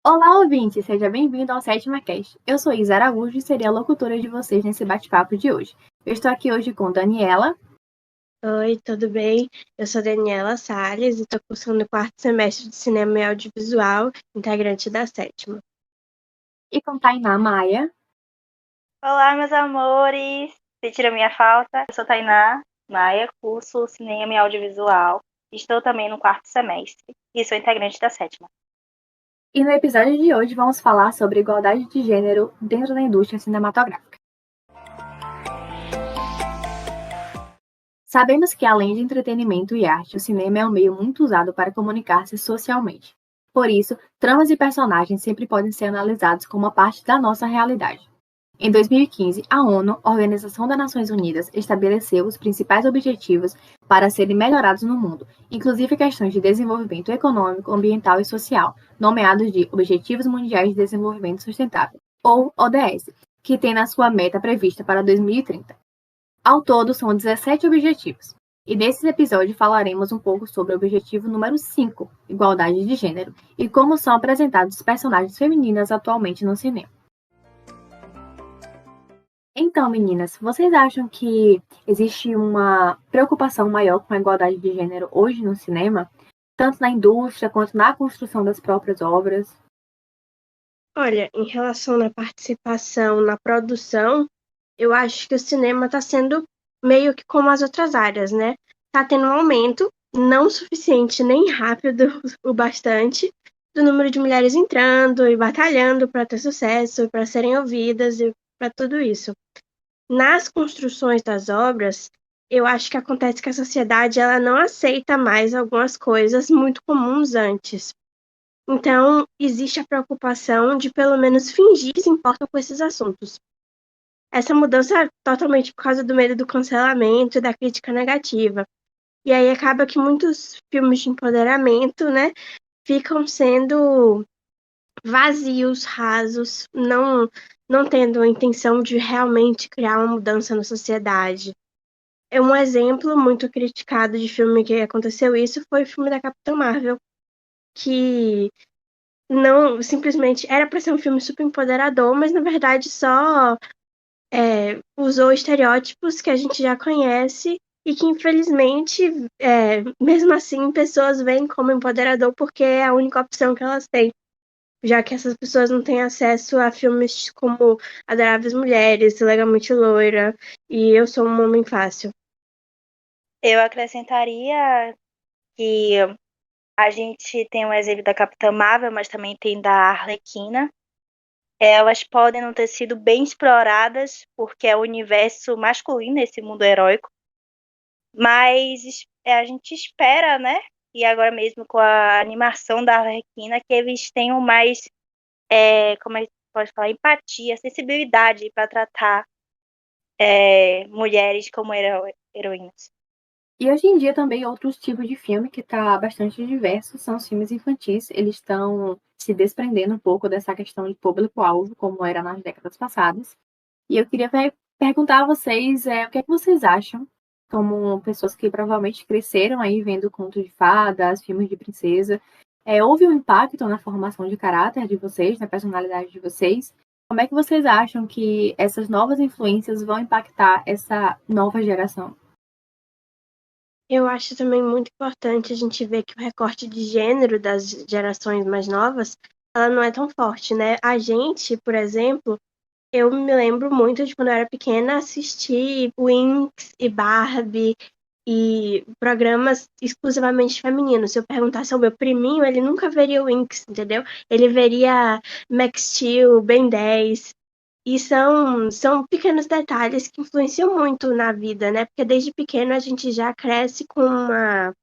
Olá, ouvinte! Seja bem-vindo ao Sétima Cast. Eu sou Isa Araújo e serei a locutora de vocês nesse bate-papo de hoje. Eu estou aqui hoje com Daniela. Oi, tudo bem? Eu sou Daniela Salles e estou cursando o quarto semestre de Cinema e Audiovisual, integrante da sétima. E com Tainá Maia. Olá, meus amores! Sentiram minha falta? Eu sou Tainá Maia, curso Cinema e Audiovisual. Estou também no quarto semestre e sou integrante da sétima. E no episódio de hoje vamos falar sobre igualdade de gênero dentro da indústria cinematográfica. Sabemos que, além de entretenimento e arte, o cinema é um meio muito usado para comunicar-se socialmente. Por isso, tramas e personagens sempre podem ser analisados como uma parte da nossa realidade. Em 2015, a ONU, Organização das Nações Unidas, estabeleceu os principais objetivos para serem melhorados no mundo, inclusive questões de desenvolvimento econômico, ambiental e social, nomeados de Objetivos Mundiais de Desenvolvimento Sustentável, ou ODS, que tem na sua meta prevista para 2030. Ao todo, são 17 objetivos. E nesse episódio falaremos um pouco sobre o objetivo número 5, igualdade de gênero, e como são apresentados os personagens femininas atualmente no cinema. Então, meninas, vocês acham que existe uma preocupação maior com a igualdade de gênero hoje no cinema, tanto na indústria quanto na construção das próprias obras? Olha, em relação à participação na produção, eu acho que o cinema está sendo meio que como as outras áreas, né? Está tendo um aumento, não suficiente nem rápido o bastante, do número de mulheres entrando e batalhando para ter sucesso, para serem ouvidas e para tudo isso. Nas construções das obras, eu acho que acontece que a sociedade ela não aceita mais algumas coisas muito comuns antes. Então, existe a preocupação de pelo menos fingir que se importam com esses assuntos. Essa mudança é totalmente por causa do medo do cancelamento e da crítica negativa. E aí acaba que muitos filmes de empoderamento, né, ficam sendo vazios, rasos, não tendo a intenção de realmente criar uma mudança na sociedade. Um exemplo muito criticado de filme que aconteceu isso foi o filme da Capitã Marvel, que não simplesmente era para ser um filme super empoderador, mas na verdade só usou estereótipos que a gente já conhece e que infelizmente, mesmo assim, pessoas veem como empoderador porque é a única opção que elas têm, já que essas pessoas não têm acesso a filmes como Adoráveis Mulheres, Legalmente Loira e Eu Sou um Homem Fácil. Eu acrescentaria que a gente tem um exemplo da Capitã Marvel, mas também tem da Arlequina. Elas podem não ter sido bem exploradas, porque é o universo masculino, esse mundo heróico. Mas a gente espera, né? E agora mesmo com a animação da Arlequina, que eles tenham mais, como a gente pode falar, empatia, sensibilidade para tratar mulheres como heroínas. E hoje em dia também outros tipos de filme que está bastante diverso são os filmes infantis. Eles estão se desprendendo um pouco dessa questão de público-alvo, como era nas décadas passadas. E eu queria perguntar a vocês o que é que vocês acham, como pessoas que provavelmente cresceram aí vendo contos de fadas, filmes de princesa. Houve um impacto na formação de caráter de vocês, na personalidade de vocês? Como é que vocês acham que essas novas influências vão impactar essa nova geração? Eu acho também muito importante a gente ver que o recorte de gênero das gerações mais novas, ela não é tão forte, né? A gente, por exemplo, eu me lembro muito de quando eu era pequena assistir Winx e Barbie e programas exclusivamente femininos. Se eu perguntasse ao meu priminho, ele nunca veria Winx, entendeu? Ele veria Max Steel, Ben 10. E são pequenos detalhes que influenciam muito na vida, né? Porque desde pequeno a gente já cresce com uma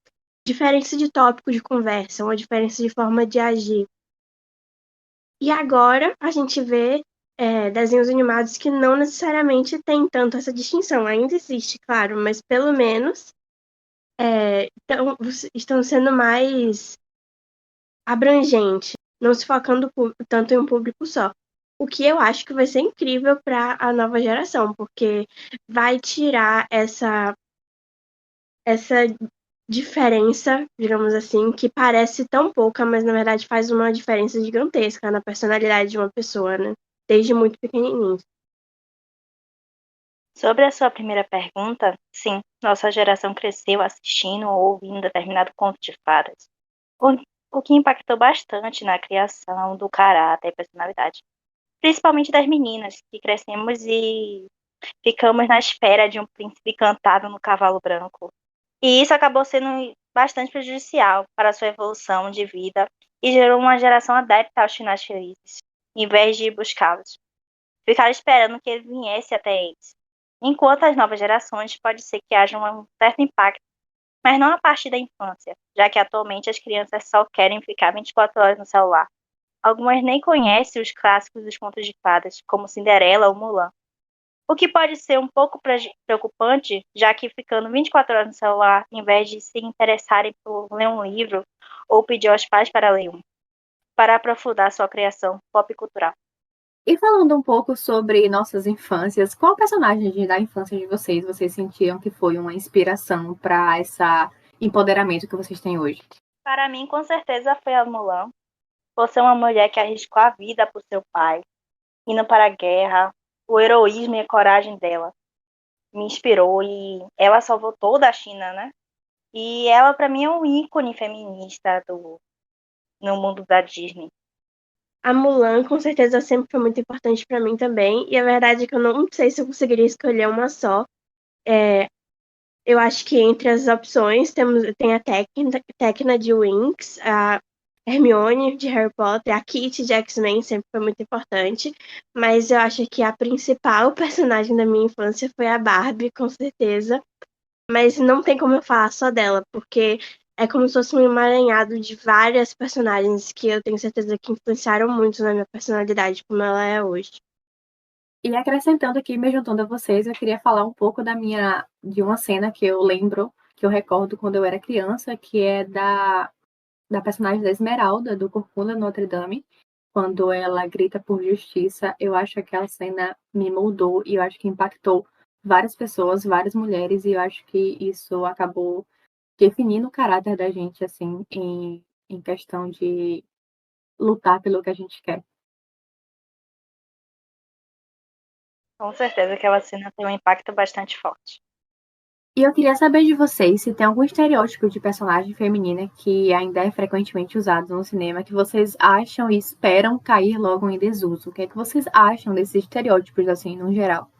diferença de tópico de conversa, uma diferença de forma de agir. E agora a gente vê desenhos animados que não necessariamente têm tanto essa distinção. Ainda existe, claro, mas pelo menos estão sendo mais abrangentes, não se focando tanto em um público só. O que eu acho que vai ser incrível para a nova geração, porque vai tirar essa diferença, digamos assim, que parece tão pouca, mas na verdade faz uma diferença gigantesca na personalidade de uma pessoa, né? Desde muito pequenininho. Sobre a sua primeira pergunta, sim, nossa geração cresceu assistindo ou ouvindo determinado conto de fadas, o, o que impactou bastante na criação do caráter e personalidade, principalmente das meninas, que crescemos e ficamos na espera de um príncipe cantado no cavalo branco. E isso acabou sendo bastante prejudicial para a sua evolução de vida e gerou uma geração adepta aos finais felizes, em vez de buscá-los. Ficar esperando que ele viesse até eles. Enquanto as novas gerações pode ser que haja um certo impacto, mas não a partir da infância, já que atualmente as crianças só querem ficar 24 horas no celular. Algumas nem conhecem os clássicos dos contos de fadas, como Cinderela ou Mulan. O que pode ser um pouco preocupante, já que ficando 24 horas no celular, em vez de se interessarem por ler um livro ou pedir aos pais para ler um, para aprofundar sua criação pop cultural. E falando um pouco sobre nossas infâncias, qual personagem da infância de vocês sentiam que foi uma inspiração para esse empoderamento que vocês têm hoje? Para mim, com certeza, foi a Mulan. Por ser uma mulher que arriscou a vida por seu pai, indo para a guerra, o heroísmo e a coragem dela me inspirou e ela salvou toda a China, né? E ela, para mim, é um ícone feminista no mundo da Disney. A Mulan, com certeza, sempre foi muito importante para mim também. E a verdade é que eu não sei se eu conseguiria escolher uma só. Eu acho que entre as opções tem a Tecna de Winx, a Hermione de Harry Potter, a Kitty de X-Men sempre foi muito importante. Mas eu acho que a principal personagem da minha infância foi a Barbie, com certeza. Mas não tem como eu falar só dela, porque é como se fosse um emaranhado de várias personagens que eu tenho certeza que influenciaram muito na minha personalidade, como ela é hoje. E acrescentando aqui, me juntando a vocês, eu queria falar um pouco de uma cena que eu lembro, que eu recordo quando eu era criança, que é da personagem da Esmeralda, do Corcunda Notre Dame, quando ela grita por justiça. Eu acho que aquela cena me moldou e eu acho que impactou várias pessoas, várias mulheres, e eu acho que isso acabou definindo o caráter da gente, assim, em questão de lutar pelo que a gente quer. Com certeza aquela cena tem um impacto bastante forte. E eu queria saber de vocês se tem algum estereótipo de personagem feminina que ainda é frequentemente usado no cinema que vocês acham e esperam cair logo em desuso. O que é que vocês acham desses estereótipos, assim, no geral?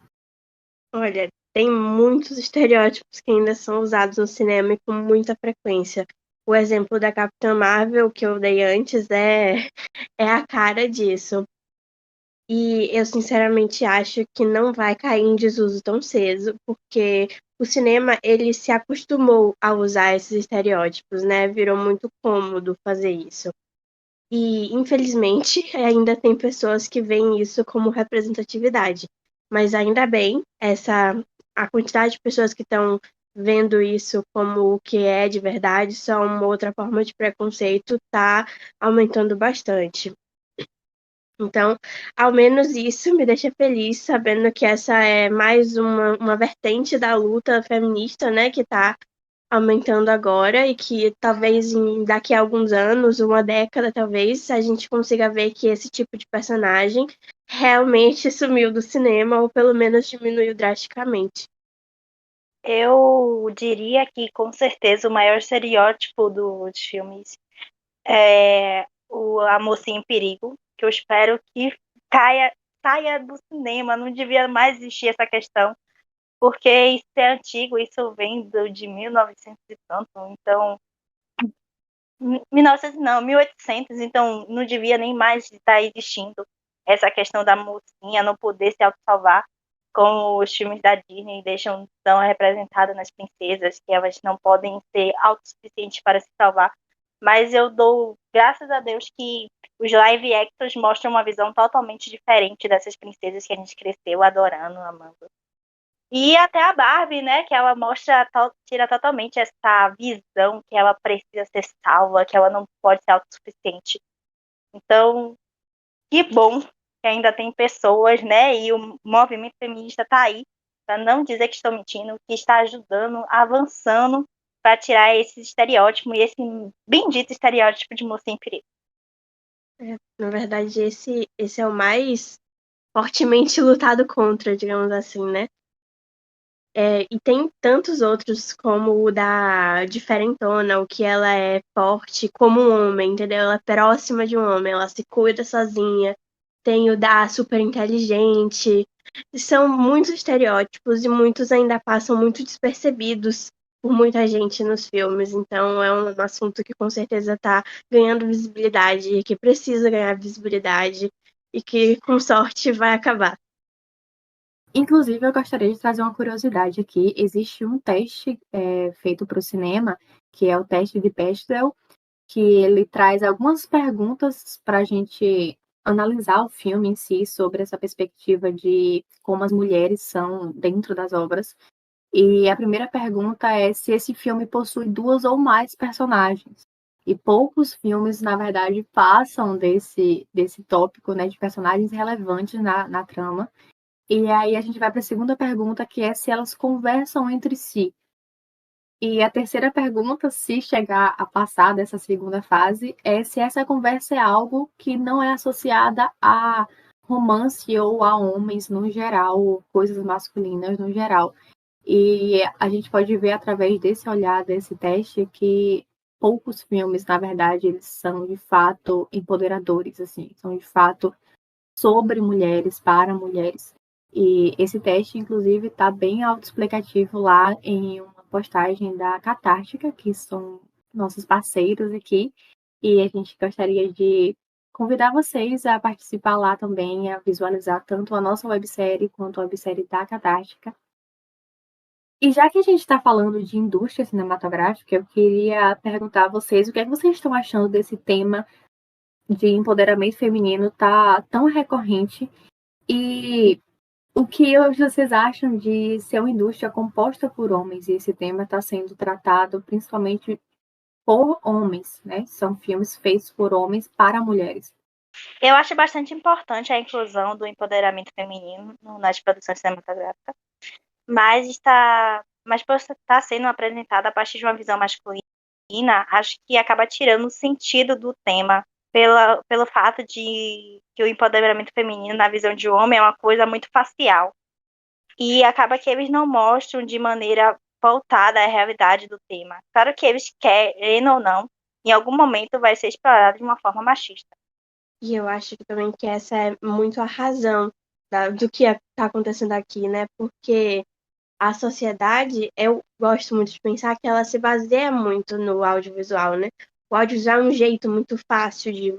Olha, tem muitos estereótipos que ainda são usados no cinema e com muita frequência. O exemplo da Capitã Marvel que eu dei antes é a cara disso. E eu sinceramente acho que não vai cair em desuso tão cedo, porque o cinema ele se acostumou a usar esses estereótipos, né? Virou muito cômodo fazer isso. E infelizmente ainda tem pessoas que veem isso como representatividade. Mas ainda bem, a quantidade de pessoas que estão vendo isso como o que é de verdade, só uma outra forma de preconceito, está aumentando bastante. Então, ao menos isso me deixa feliz, sabendo que essa é mais uma vertente da luta feminista, né, que está aumentando agora e que talvez daqui a alguns anos, uma década talvez, a gente consiga ver que esse tipo de personagem realmente sumiu do cinema ou pelo menos diminuiu drasticamente. Eu diria que, com certeza, o maior estereótipo dos filmes é a mocinha em perigo, que eu espero que saia do cinema, não devia mais existir essa questão, porque isso é antigo, isso vem de 1900 e tanto, então 1900 não, 1800, então não devia nem mais estar existindo essa questão da mocinha não poder se autossalvar, como os filmes da Disney deixam tão representadas nas princesas, que elas não podem ser autossuficientes para se salvar. Mas eu dou graças a Deus que os live actors mostram uma visão totalmente diferente dessas princesas que a gente cresceu adorando, amando. E até a Barbie, né, que ela tira totalmente essa visão que ela precisa ser salva, que ela não pode ser autossuficiente. Então, que bom que ainda tem pessoas, né, e o movimento feminista está aí, para não dizer que estou mentindo, que está ajudando, avançando para tirar esse estereótipo e esse bendito estereótipo de moça em perigo. Na verdade, esse é o mais fortemente lutado contra, digamos assim, né? E tem tantos outros, como o da diferentona, o que ela é forte como um homem, entendeu? Ela é próxima de um homem, ela se cuida sozinha. Tem o da super inteligente. São muitos estereótipos e muitos ainda passam muito despercebidos por muita gente nos filmes. Então é um assunto que com certeza está ganhando visibilidade e que precisa ganhar visibilidade e que com sorte vai acabar. Inclusive, eu gostaria de trazer uma curiosidade aqui. Existe um teste feito para o cinema, que é o teste de Bechdel, que ele traz algumas perguntas para a gente analisar o filme em si, sobre essa perspectiva de como as mulheres são dentro das obras. E a primeira pergunta é se esse filme possui duas ou mais personagens. E poucos filmes, na verdade, passam desse tópico, né, de personagens relevantes na trama. E aí a gente vai para a segunda pergunta, que é se elas conversam entre si. E a terceira pergunta, se chegar a passar dessa segunda fase, é se essa conversa é algo que não é associada a romance ou a homens no geral, ou coisas masculinas no geral. E a gente pode ver através desse olhar, desse teste, que poucos filmes, na verdade, eles são de fato empoderadores, assim, são de fato sobre mulheres, para mulheres. E esse teste, inclusive, está bem autoexplicativo lá em uma postagem da Catártica, que são nossos parceiros aqui. E a gente gostaria de convidar vocês a participar lá também, a visualizar tanto a nossa websérie quanto a websérie da Catártica. E já que a gente está falando de indústria cinematográfica, eu queria perguntar a vocês o que é que vocês estão achando desse tema de empoderamento feminino tá tão recorrente e o que vocês acham de ser uma indústria composta por homens? E esse tema está sendo tratado principalmente por homens, né? São filmes feitos por homens para mulheres. Eu acho bastante importante a inclusão do empoderamento feminino nas produções cinematográficas, mas por estar sendo apresentada a partir de uma visão masculina, acho que acaba tirando o sentido do tema pelo fato de que o empoderamento feminino na visão de homem é uma coisa muito facial. E acaba que eles não mostram de maneira voltada à realidade do tema. Claro que eles querem ou não, em algum momento vai ser explorado de uma forma machista. E eu acho que também que essa é muito a razão do que está acontecendo aqui, né? Porque a sociedade, eu gosto muito de pensar que ela se baseia muito no audiovisual, né? O audiovisual é um jeito muito fácil de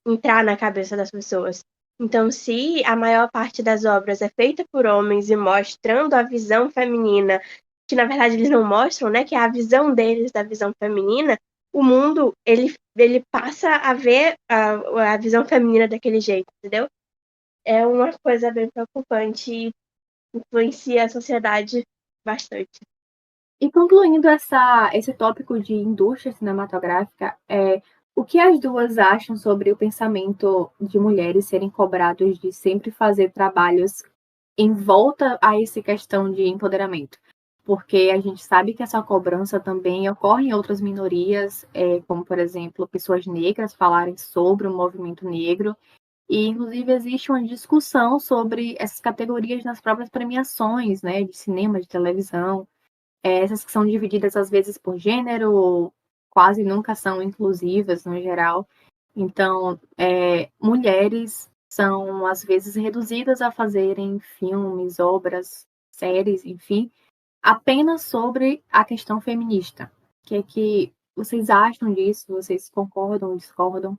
entrar na cabeça das pessoas. Então, se a maior parte das obras é feita por homens e mostrando a visão feminina, que na verdade eles não mostram, né? Que é a visão deles da visão feminina, o mundo, ele passa a ver a visão feminina daquele jeito, entendeu? É uma coisa bem preocupante e influencia a sociedade bastante. E concluindo esse tópico de indústria cinematográfica, o que as duas acham sobre o pensamento de mulheres serem cobradas de sempre fazer trabalhos em volta a essa questão de empoderamento? Porque a gente sabe que essa cobrança também ocorre em outras minorias, como, por exemplo, pessoas negras falarem sobre o movimento negro, e, inclusive, existe uma discussão sobre essas categorias nas próprias premiações, né, de cinema, de televisão, essas que são divididas, às vezes, por gênero, ou quase nunca são inclusivas, no geral. Então, mulheres são, às vezes, reduzidas a fazerem filmes, obras, séries, enfim, apenas sobre a questão feminista. O que é que vocês acham disso? Vocês concordam ou discordam?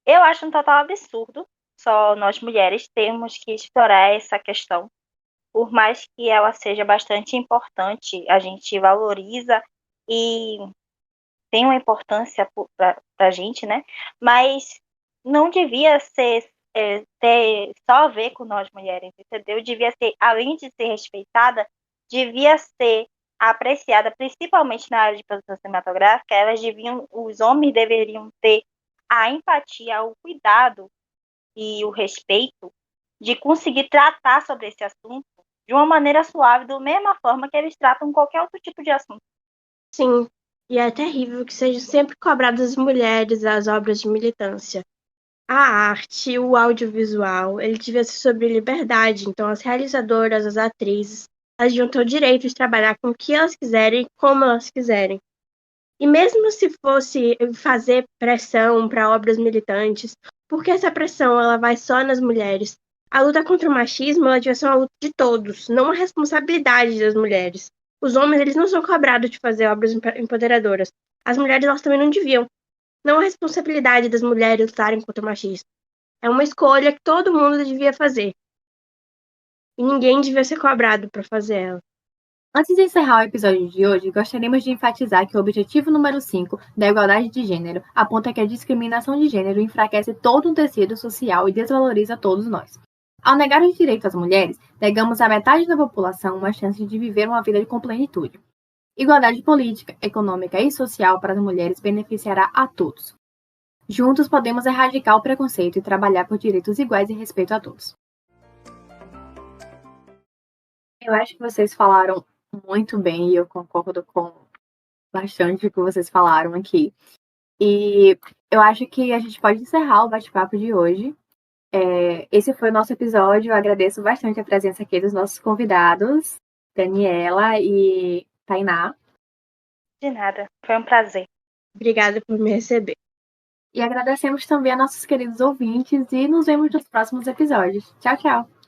Eu acho um total absurdo só nós mulheres termos que explorar essa questão. Por mais que ela seja bastante importante, a gente valoriza e tem uma importância para a gente, né? Mas não devia ter só a ver com nós mulheres, entendeu? Devia ser, além de ser respeitada, devia ser apreciada, principalmente na área de produção cinematográfica. Os homens deveriam ter a empatia, o cuidado e o respeito de conseguir tratar sobre esse assunto de uma maneira suave, da mesma forma que eles tratam qualquer outro tipo de assunto. Sim, E é terrível que sejam sempre cobradas as mulheres as obras de militância. A arte, o audiovisual, ele devia ser sobre liberdade. Então, as realizadoras, as atrizes, elas deviam ter o direito de trabalhar com o que elas quiserem, como elas quiserem. E mesmo se fosse fazer pressão para obras militantes, porque essa pressão ela vai só nas mulheres? A luta contra o machismo ela devia ser uma luta de todos, não uma responsabilidade das mulheres. Os homens eles não são cobrados de fazer obras empoderadoras. As mulheres elas também não deviam. Não é responsabilidade das mulheres lutarem contra o machismo. É uma escolha que todo mundo devia fazer. E ninguém devia ser cobrado para fazer ela. Antes de encerrar o episódio de hoje, gostaríamos de enfatizar que o objetivo número 5 da igualdade de gênero aponta que a discriminação de gênero enfraquece todo o tecido social e desvaloriza todos nós. Ao negar os direitos às mulheres, negamos a metade da população uma chance de viver uma vida com plenitude. Igualdade política, econômica e social para as mulheres beneficiará a todos. Juntos podemos erradicar o preconceito e trabalhar por direitos iguais e respeito a todos. Eu acho que vocês falaram muito bem e eu concordo com bastante o que vocês falaram aqui. E eu acho que a gente pode encerrar o bate-papo de hoje. Esse foi o nosso episódio. Eu agradeço bastante a presença aqui dos nossos convidados, Daniela e Tainá. De nada, foi um prazer. Obrigada por me receber. E agradecemos também a nossos queridos ouvintes e nos vemos nos próximos episódios. Tchau, tchau!